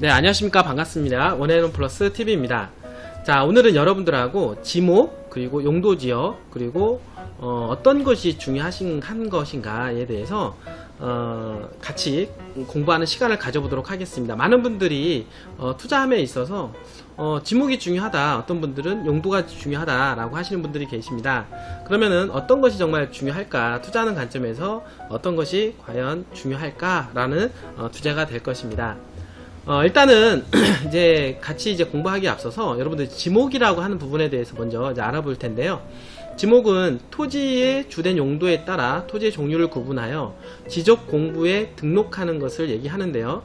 네, 안녕하십니까. 반갑습니다. 원앤원 플러스 TV입니다. 자, 오늘은 여러분들하고 지목, 그리고 용도지역, 그리고 어떤 것이 중요한 것인가에 대해서 같이 공부하는 시간을 가져보도록 하겠습니다. 많은 분들이 투자함에 있어서 지목이 중요하다, 어떤 분들은 용도가 중요하다라고 하시는 분들이 계십니다. 그러면은 어떤 것이 정말 중요할까, 투자하는 관점에서 어떤 것이 과연 중요할까라는 주제가 될 것입니다. 일단은 이제 같이 공부하기에 앞서서 여러분들 지목이라고 하는 부분에 대해서 먼저 이제 알아볼 텐데요. 지목은 토지의 주된 용도에 따라 토지의 종류를 구분하여 지적 공부에 등록하는 것을 얘기하는데요.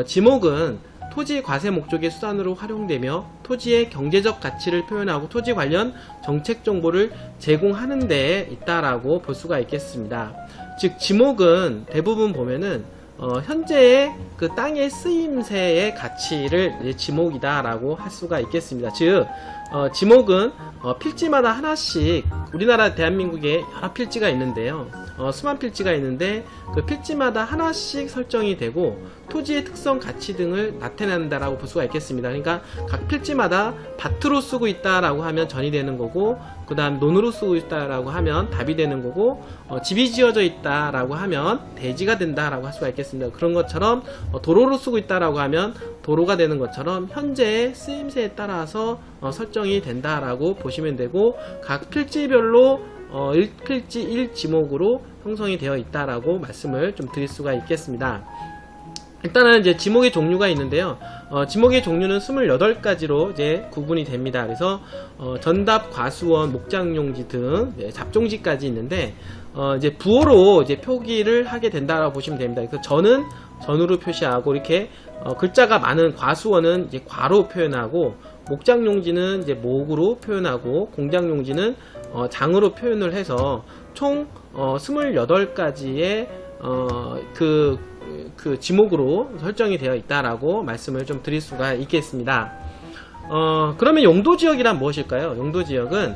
지목은 토지 과세 목적의 수단으로 활용되며 토지의 경제적 가치를 표현하고 토지 관련 정책 정보를 제공하는 데에 있다라고 볼 수가 있겠습니다. 즉 지목은 대부분 보면은 현재의 그 땅의 쓰임새의 가치를 지목이다라고 할 수가 있겠습니다. 즉 지목은 필지마다 하나씩, 우리나라 대한민국에 여러 필지가 있는데요. 수만 필지가 있는데 그 필지마다 하나씩 설정이 되고 토지의 특성, 가치 등을 나타낸다라고 볼 수가 있겠습니다. 그러니까 각 필지마다 밭으로 쓰고 있다라고 하면 전이 되는 거고, 그 다음 논으로 쓰고 있다라고 하면 답이 되는 거고, 집이 지어져 있다라고 하면 대지가 된다라고 할 수가 있겠습니다. 그런 것처럼 도로로 쓰고 있다라고 하면 도로가 되는 것처럼 현재의 쓰임새에 따라서 설정이 된다라고 보시면 되고, 각 필지별로 1필지 1지목으로 형성이 되어 있다라고 말씀을 좀 드릴 수가 있겠습니다. 일단은 이제 지목의 종류가 있는데요. 지목의 종류는 28가지로 이제 구분이 됩니다. 그래서 전답, 과수원, 목장용지 등 잡종지까지 있는데 이제 부호로 이제 표기를 하게 된다라고 보시면 됩니다. 그래서 전은 전으로 표시하고, 이렇게 글자가 많은 과수원은 이제 과로 표현하고, 목장용지는 이제 목으로 표현하고, 공장용지는 장으로 표현을 해서 총 28가지의 그 지목으로 설정이 되어 있다라고 말씀을 좀 드릴 수가 있겠습니다. 그러면 용도지역이란 무엇일까요? 용도지역은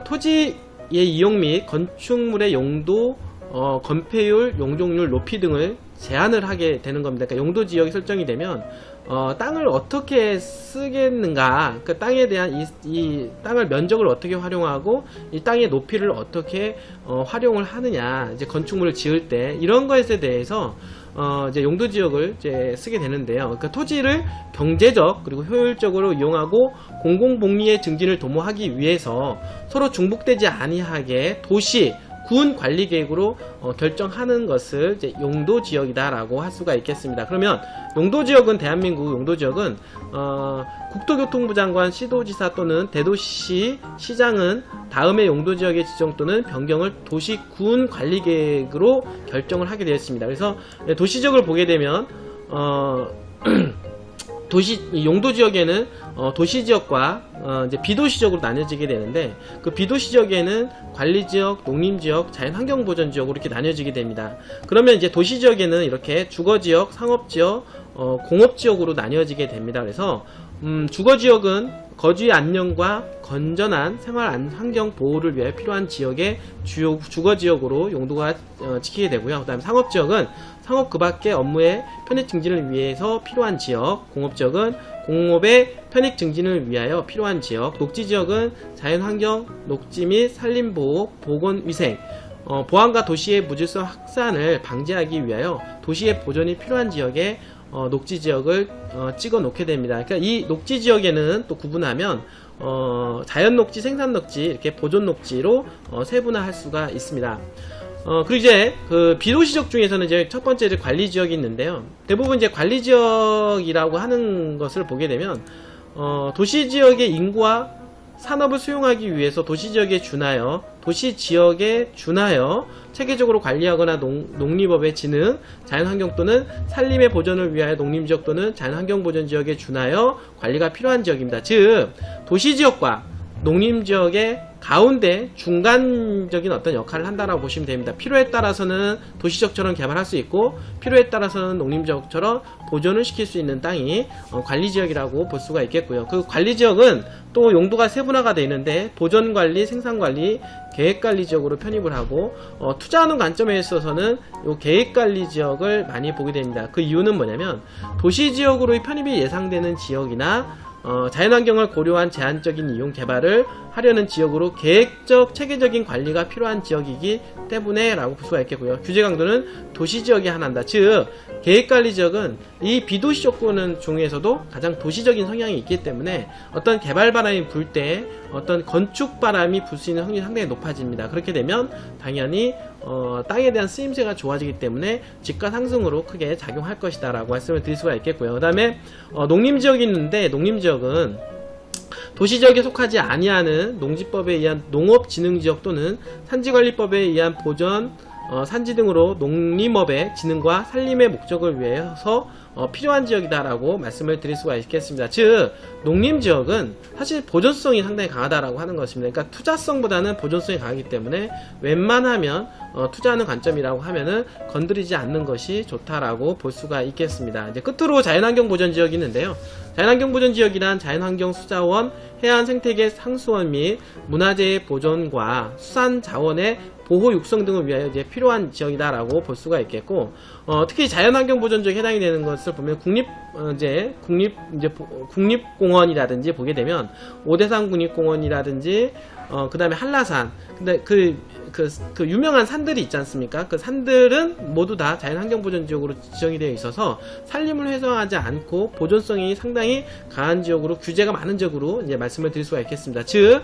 토지의 이용 및 건축물의 용도, 건폐율, 용적률, 높이 등을 제한을 하게 되는 겁니다. 그러니까 용도지역이 설정이 되면 땅을 어떻게 쓰겠는가, 그 땅에 대한 이 땅을 면적을 어떻게 활용하고 이 땅의 높이를 어떻게 활용을 하느냐, 이제 건축물을 지을 때 이런 것에 대해서 이제 용도지역을 이제 쓰게 되는데요. 그러니까 토지를 경제적 그리고 효율적으로 이용하고 공공복리의 증진을 도모하기 위해서 서로 중복되지 아니하게 도시, 군 관리 계획으로 결정하는 것을 이제 용도지역이다라고 할 수가 있겠습니다. 그러면 용도지역은, 대한민국 용도지역은 국토교통부 장관, 시도지사 또는 대도시 시장은 다음의 용도지역의 지정 또는 변경을 도시, 군 관리 계획으로 결정을 하게 되었습니다. 그래서 도시지역을 보게 되면 용도지역에는 도시지역과 이제 비도시지역으로 나뉘어지게 되는데, 그 비도시지역에는 관리지역, 농림지역, 자연환경보전지역으로 이렇게 나뉘어지게 됩니다. 그러면 이제 도시지역에는 이렇게 주거지역, 상업지역, 공업지역으로 나뉘어지게 됩니다. 그래서 주거지역은 거주의 안녕과 건전한 생활 환경 보호를 위해 필요한 지역의 주요 주거지역으로 용도가 지키게 되고요. 그 다음에 상업지역은 상업 그 밖의 업무의 편익 증진을 위해서 필요한 지역, 공업지역은 공업의 편익 증진을 위하여 필요한 지역, 녹지지역은 자연환경, 녹지 및 산림보호, 보건위생, 보안과 도시의 무질서 확산을 방지하기 위하여 도시의 보존이 필요한 지역에 녹지지역을 찍어 놓게 됩니다. 그러니까 이 녹지지역에는 또 구분하면 자연녹지, 생산녹지, 이렇게 보존녹지로 세분화할 수가 있습니다. 그리고 이제 그 비도시지역 중에서는 이제 첫 번째 이제 관리지역이 있는데요. 대부분 이제 관리지역이라고 하는 것을 보게 되면 도시지역의 인구와 산업을 수용하기 위해서 도시지역에 준하여 체계적으로 관리하거나 농림업의 진흥, 자연환경 또는 산림의 보존을 위하여 농림지역 또는 자연환경보전지역에 준하여 관리가 필요한 지역입니다. 즉 도시지역과 농림지역의 가운데 중간적인 어떤 역할을 한다라고 보시면 됩니다. 필요에 따라서는 도시지역처럼 개발할 수 있고 필요에 따라서는 농림지역처럼 보존을 시킬 수 있는 땅이 관리지역이라고 볼 수가 있겠고요. 그 관리지역은 또 용도가 세분화가 되어 있는데 보존관리, 생산관리, 계획관리지역으로 편입을 하고 투자하는 관점에 있어서는 이 계획관리지역을 많이 보게 됩니다. 그 이유는 뭐냐면 도시지역으로의 편입이 예상되는 지역이나 자연환경을 고려한 제한적인 이용 개발을 하려는 지역으로 계획적 체계적인 관리가 필요한 지역이기 때문에 라고 볼 수가 있겠고요. 규제 강도는 도시지역에 한한다. 즉 계획관리지역은 이 비도시조건 중에서도 가장 도시적인 성향이 있기 때문에 어떤 개발 바람이 불 때 어떤 건축 바람이 불 수 있는 확률이 상당히 높아집니다. 그렇게 되면 당연히 땅에 대한 쓰임새가 좋아지기 때문에 집가 상승으로 크게 작용할 것이다 라고 말씀을 드릴 수가 있겠고요. 그 다음에 농림지역이 있는데 농림지역은 도시지역에 속하지 아니하는 농지법에 의한 농업진흥지역 또는 산지관리법에 의한 보전, 산지 등으로 농림업의 진흥과 살림의 목적을 위해서 필요한 지역이다라고 말씀을 드릴 수가 있겠습니다. 즉 농림지역은 사실 보존성이 상당히 강하다라고 하는 것입니다. 그러니까 투자성보다는 보존성이 강하기 때문에 웬만하면 투자하는 관점이라고 하면은 건드리지 않는 것이 좋다라고 볼 수가 있겠습니다. 이제 끝으로 자연환경 보전지역이 있는데요. 자연환경 보전지역이란 자연환경 수자원, 해안 생태계 상수원 및 문화재의 보존과 수산 자원의 보호 육성 등을 위하여 이제 필요한 지역이다라고 볼 수가 있겠고, 특히 자연환경 보전지역에 해당이 되는 것을 보면 국립공원이라든지 보게 되면 오대산 국립공원이라든지 그 다음에 한라산, 근데 그 유명한 산들이 있지 않습니까? 그 산들은 모두 다 자연환경보전지역으로 지정이 되어 있어서 산림을 훼손하지 않고 보존성이 상당히 강한 지역으로, 규제가 많은 지역으로 이제 말씀을 드릴 수가 있겠습니다. 즉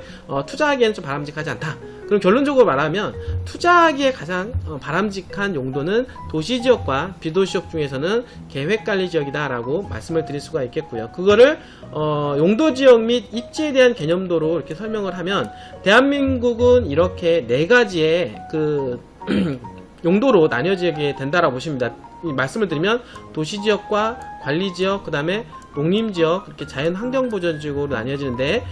투자하기에는 좀 바람직하지 않다. 그럼 결론적으로 말하면 투자하기에 가장 바람직한 용도는 도시지역과 비도시지역 중에서는 계획관리지역이다 라고 말씀을 드릴 수가 있겠고요. 그거를 용도지역 및 입지에 대한 개념도로 이렇게 설명을 하면 대한민국은 이렇게 네 가지의 용도로 나뉘어지게 된다라고 보십니다. 말씀을 드리면 도시지역과 관리지역, 그 다음에 농림지역, 그렇게 자연환경보전지역으로 나뉘어지는데,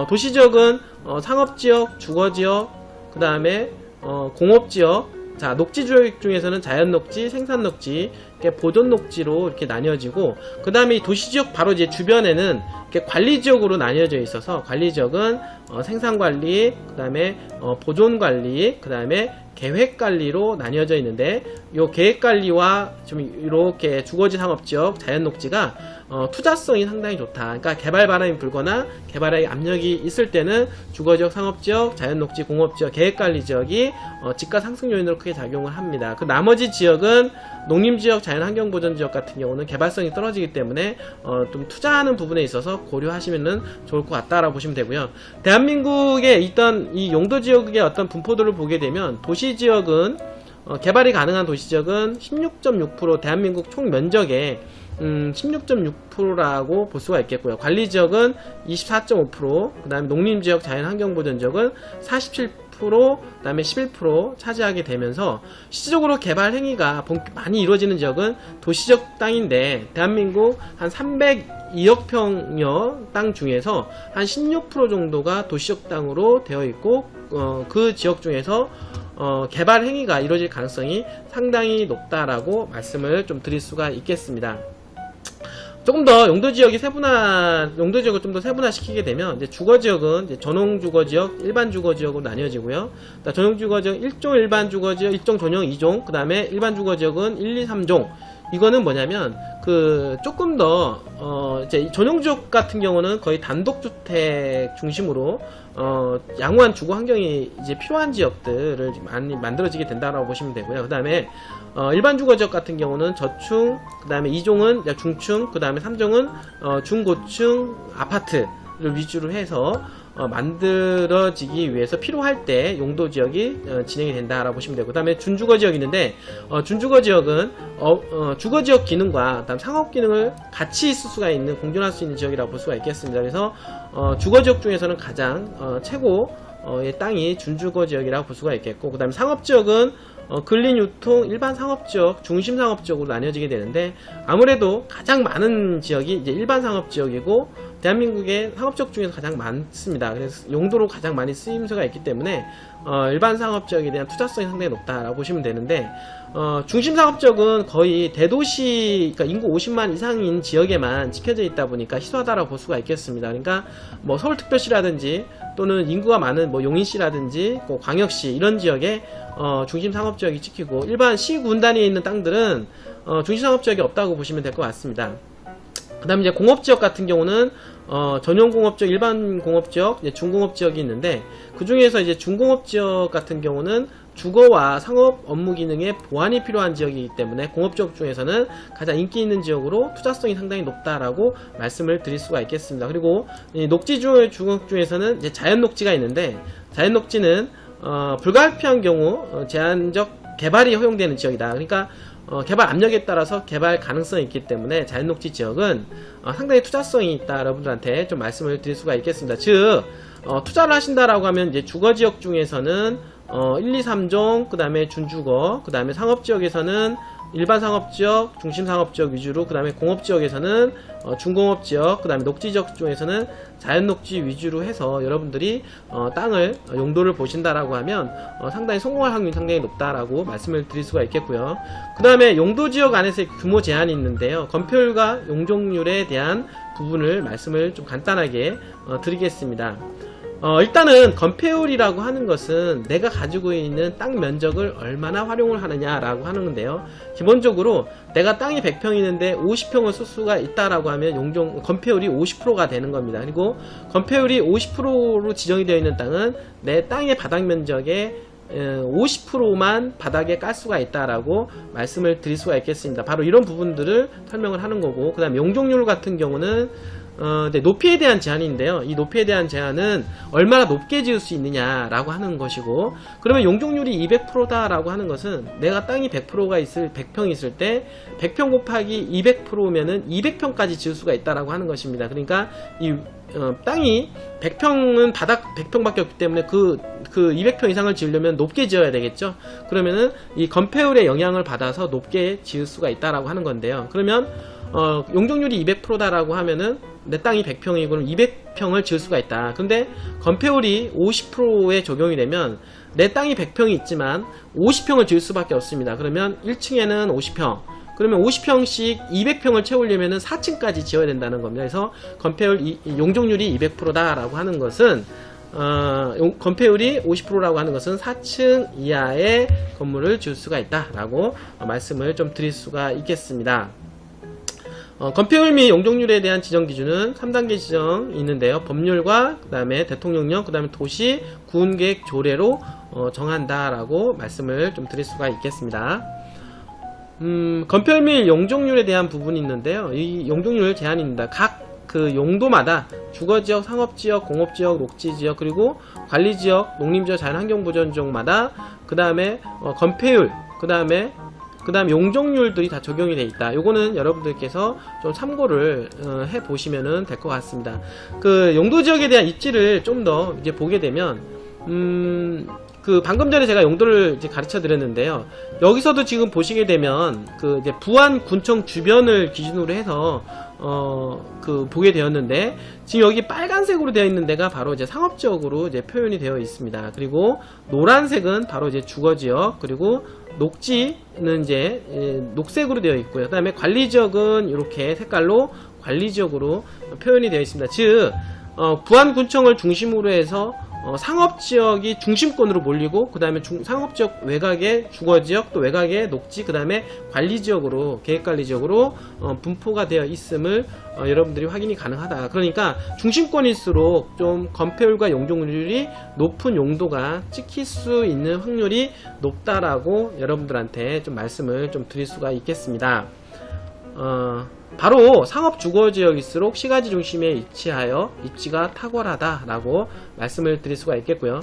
도시지역은 상업지역, 주거지역, 그 다음에 공업지역, 자, 녹지지역 중에서는 자연녹지, 생산녹지, 보존녹지로 이렇게 나뉘어지고, 그 다음에 이 도시지역 바로 이제 주변에는 이렇게 관리지역으로 나뉘어져 있어서, 관리지역은 생산관리, 그 다음에 보존관리, 그 다음에 계획관리로 나뉘어져 있는데, 요 계획관리와 좀 이렇게 주거지 상업지역, 자연녹지가 투자성이 상당히 좋다. 그러니까 개발 바람이 불거나 개발의 압력이 있을 때는 주거지역, 상업지역, 자연녹지, 공업지역, 계획관리지역이 집가 상승 요인으로 크게 작용을 합니다. 그 나머지 지역은 농림지역, 자연환경보전지역 같은 경우는 개발성이 떨어지기 때문에 좀 투자하는 부분에 있어서 고려하시면 좋을 것 같다라고 보시면 되고요. 대한민국에 있던 이 용도지역의 어떤 분포도를 보게 되면 도시지역은 개발이 가능한 도시지역은 16.6%, 대한민국 총 면적의 16.6%라고 볼 수가 있겠고요. 관리지역은 24.5%, 그 다음에 농림지역, 자연환경보전지역은 47%, 그 다음에 11% 차지하게 되면서 실질적으로 개발 행위가 많이 이루어지는 지역은 도시적 땅인데, 대한민국 한 302억 평여 땅 중에서 한 16% 정도가 도시적 땅으로 되어 있고, 그 지역 중에서 개발 행위가 이루어질 가능성이 상당히 높다라고 말씀을 좀 드릴 수가 있겠습니다. 조금 더 용도지역을 좀 더 세분화시키게 되면, 이제 주거지역은 이제 전용주거지역, 일반주거지역으로 나뉘어지고요. 전용주거지역 1종 일반주거지역, 1종 전용 2종, 그 다음에 일반주거지역은 1, 2, 3종. 이거는 뭐냐면, 조금 더, 이제 전용지역 같은 경우는 거의 단독주택 중심으로, 양호한 주거 환경이 이제 필요한 지역들을 많이 만들어지게 된다고 보시면 되고요. 그 다음에, 일반 주거지역 같은 경우는 저층, 그 다음에 2종은 중층, 그 다음에 3종은 중고층 아파트를 위주로 해서 만들어지기 위해서 필요할 때 용도지역이 진행이 된다라고 보시면 되고, 그 다음에 준주거지역이 있는데, 준주거지역은 주거지역 기능과 그다음 상업기능을 같이 있을 수가 있는, 공존할 수 있는 지역이라고 볼 수가 있겠습니다. 그래서 주거지역 중에서는 가장 최고의 땅이 준주거지역이라고 볼 수가 있겠고, 그 다음에 상업지역은 근린유통, 일반 상업지역, 중심 상업지역으로 나뉘어지게 되는데, 아무래도 가장 많은 지역이 이제 일반 상업지역이고, 대한민국의 상업지역 중에서 가장 많습니다. 그래서 용도로 가장 많이 쓰임새가 있기 때문에 일반 상업지역에 대한 투자성이 상당히 높다라고 보시면 되는데, 중심 상업지역은 거의 대도시, 그러니까 인구 50만 이상인 지역에만 찍혀져 있다 보니까 희소하다라고 볼 수가 있겠습니다. 그러니까 뭐 서울특별시라든지 또는 인구가 많은 뭐 용인시라든지 뭐 광역시 이런 지역에 중심 상업지역이 찍히고, 일반 시군 단위에 있는 땅들은 중심 상업지역이 없다고 보시면 될 것 같습니다. 그 다음에 이제 공업지역 같은 경우는 전용공업지역, 일반공업지역, 중공업지역이 있는데, 그 중에서 이제 중공업지역 같은 경우는 주거와 상업 업무 기능에 보완이 필요한 지역이기 때문에 공업지역 중에서는 가장 인기 있는 지역으로 투자성이 상당히 높다라고 말씀을 드릴 수가 있겠습니다. 그리고 이 녹지 지역 중에서는 이제 자연 녹지가 있는데, 자연 녹지는 불가피한 경우 제한적 개발이 허용되는 지역이다. 그러니까 개발 압력에 따라서 개발 가능성이 있기 때문에 자연녹지 지역은 상당히 투자성이 있다, 여러분들한테 좀 말씀을 드릴 수가 있겠습니다. 즉 투자를 하신다라고 하면 이제 주거지역 중에서는 1, 2, 3종, 그 다음에 준주거, 그 다음에 상업지역에서는 일반 상업지역, 중심 상업지역 위주로, 그 다음에 공업지역에서는 중공업지역, 그 다음에 녹지지역 중에서는 자연녹지 위주로 해서 여러분들이 땅을 용도를 보신다라고 하면 상당히 성공할 확률이 상당히 높다라고 말씀을 드릴 수가 있겠고요. 그 다음에 용도지역 안에서의 규모 제한이 있는데요, 건폐율과 용적률에 대한 부분을 말씀을 좀 간단하게 드리겠습니다. 일단은 건폐율이라고 하는 것은 내가 가지고 있는 땅 면적을 얼마나 활용을 하느냐라고 하는 건데요, 기본적으로 내가 땅이 100평이는데 50평을 쓸 수가 있다라고 하면 건폐율이 50%가 되는 겁니다. 그리고 건폐율이 50%로 지정이 되어 있는 땅은 내 땅의 바닥 면적의 50%만 바닥에 깔 수가 있다라고 말씀을 드릴 수가 있겠습니다. 바로 이런 부분들을 설명을 하는 거고, 그 다음 용적률 같은 경우는 높이에 대한 제한인데요, 이 높이에 대한 제한은 얼마나 높게 지을 수 있느냐라고 하는 것이고, 그러면 용적률이 200%다 라고 하는 것은 내가 땅이 100%가 100평이 있을 때 100평 곱하기 200%면은 200평까지 지을 수가 있다라고 하는 것입니다. 그러니까 이 땅이 100평은 바닥 100평밖에 없기 때문에 그 200평 이상을 지으려면 높게 지어야 되겠죠. 그러면은 이 건폐율의 영향을 받아서 높게 지을 수가 있다라고 하는 건데요, 그러면 용적률이 200%다라고 하면은 내 땅이 100평이고 그럼 200평을 지을 수가 있다. 근데 건폐율이 50%에 적용이 되면 내 땅이 100평이 있지만 50평을 지을 수밖에 없습니다. 그러면 1층에는 50평, 그러면 50평씩 200평을 채우려면 4층까지 지어야 된다는 겁니다. 그래서 건폐율 용적률이 200%다라고 하는 것은 건폐율이 50%라고 하는 것은 4층 이하의 건물을 지을 수가 있다라고 말씀을 좀 드릴 수가 있겠습니다. 건폐율 및 용적률에 대한 지정 기준은 3단계 지정이 있는데요, 법률과 그 다음에 대통령령, 그 다음에 도시 구운계획 조례로 정한다라고 말씀을 좀 드릴 수가 있겠습니다. 건폐율 및 용적률에 대한 부분이 있는데요, 이 용적률 제한입니다. 각 그 용도마다 주거지역, 상업지역, 공업지역, 녹지지역, 그리고 관리지역, 농림지역, 자연환경보전지역마다 그 다음에 건폐율, 그 다음에 용적률들이 다 적용이 되어 있다. 요거는 여러분들께서 좀 참고를 해 보시면은 될 것 같습니다. 그 용도지역에 대한 입지를 좀 더 이제 보게 되면, 그 방금 전에 제가 용도를 이제 가르쳐 드렸는데요, 여기서도 지금 보시게 되면 그 이제 부안 군청 주변을 기준으로 해서 그 보게 되었는데, 지금 여기 빨간색으로 되어 있는 데가 바로 이제 상업지역으로 이제 표현이 되어 있습니다. 그리고 노란색은 바로 이제 주거지역, 그리고 녹지는 이제 녹색으로 되어 있고요. 그 다음에 관리지역은 이렇게 색깔로 관리지역으로 표현이 되어 있습니다. 즉 부안군청을 중심으로 해서 상업지역이 중심권으로 몰리고, 그 다음에 상업지역 외곽에 주거지역, 또 외곽에 녹지, 그 다음에 관리지역으로, 계획관리지역으로 분포가 되어 있음을 여러분들이 확인이 가능하다. 그러니까 중심권일수록 좀 건폐율과 용적률이 높은 용도가 찍힐 수 있는 확률이 높다라고 여러분들한테 좀 말씀을 좀 드릴 수가 있겠습니다. 바로 상업 주거지역일수록 시가지 중심에 위치하여 입지가 탁월하다라고 말씀을 드릴 수가 있겠고요.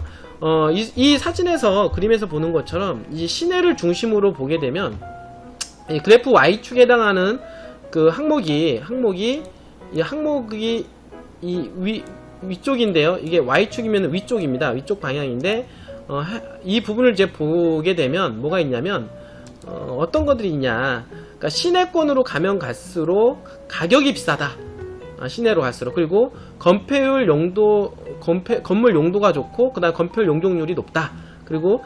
이 사진에서 그림에서 보는 것처럼 이 시내를 중심으로 보게 되면 이 그래프 Y축에 해당하는 그 항목이 이 위쪽인데요. 이게 Y축이면 위쪽입니다. 위쪽 방향인데 이 부분을 이제 보게 되면 뭐가 있냐면 어떤 것들이 있냐, 그러니까 시내권으로 가면 갈수록 가격이 비싸다. 시내로 갈수록. 그리고 건폐율 용도, 건물 용도가 좋고, 그 다음 건폐율 용적률이 높다. 그리고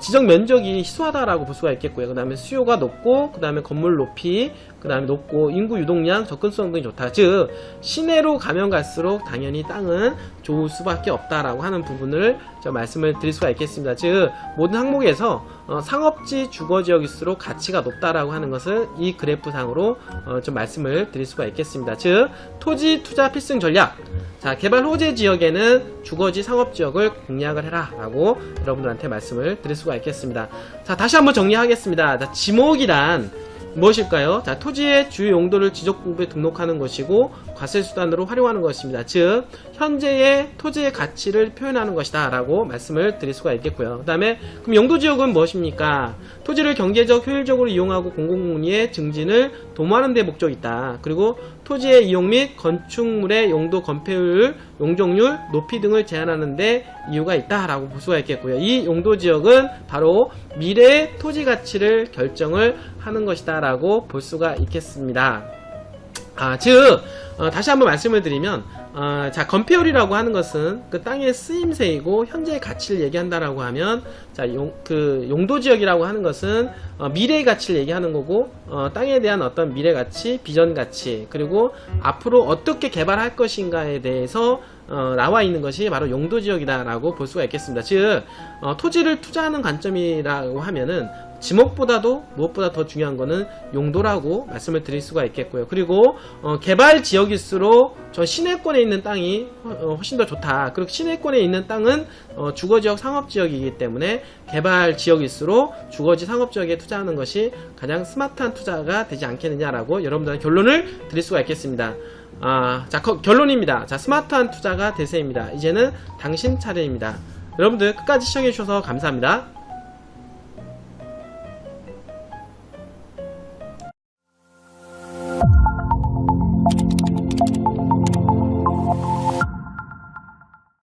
지정 면적이 희소하다라고 볼 수가 있겠고요. 그 다음에 수요가 높고, 그 다음에 건물 높이, 그 다음에 높고, 인구 유동량, 접근성 등이 좋다. 즉 시내로 가면 갈수록 당연히 땅은 좋을 수밖에 없다라고 하는 부분을 좀 말씀을 드릴 수가 있겠습니다. 즉 모든 항목에서 상업지, 주거지역일수록 가치가 높다라고 하는 것을 이 그래프상으로 좀 말씀을 드릴 수가 있겠습니다. 즉 토지 투자 필승 전략. 자, 개발 호재 지역에는 주거지, 상업지역을 공략을 해라 라고 여러분들한테 말씀을 드릴 수가 있겠습니다. 자, 다시 한번 정리하겠습니다. 자, 지목이란 무엇일까요? 자, 토지의 주요 용도를 지적공부에 등록하는 것이고 과세수단으로 활용하는 것입니다. 즉 현재의 토지의 가치를 표현하는 것이다 라고 말씀을 드릴 수가 있겠고요. 그 다음에 그럼 용도지역은 무엇입니까? 토지를 경제적 효율적으로 이용하고 공공분리의 증진을 도모하는 데 목적이 있다. 그리고 토지의 이용 및 건축물의 용도 건폐율, 용적률, 높이 등을 제한하는 데 이유가 있다 라고 볼 수가 있겠고요. 이 용도지역은 바로 미래의 토지 가치를 결정을 하는 것이다 라고 볼 수가 있겠습니다. 즉 다시 한번 말씀을 드리면 자, 건폐율이라고 하는 것은 그 땅의 쓰임새이고 현재의 가치를 얘기한다라고 하면, 자, 용도지역이라고 하는 것은 미래의 가치를 얘기하는 거고, 땅에 대한 어떤 미래 가치, 비전 가치, 그리고 앞으로 어떻게 개발할 것인가에 대해서 나와 있는 것이 바로 용도지역이다라고 볼 수가 있겠습니다. 즉 토지를 투자하는 관점이라고 하면은 지목보다도 무엇보다 더 중요한 거는 용도라고 말씀을 드릴 수가 있겠고요. 그리고 개발 지역일수록 저 시내권에 있는 땅이 훨씬 더 좋다. 그리고 시내권에 있는 땅은 주거지역, 상업지역이기 때문에 개발 지역일수록 주거지, 상업지역에 투자하는 것이 가장 스마트한 투자가 되지 않겠느냐라고 여러분들한테 결론을 드릴 수가 있겠습니다. 자, 결론입니다. 자, 스마트한 투자가 대세입니다. 이제는 당신 차례입니다. 여러분들 끝까지 시청해주셔서 감사합니다.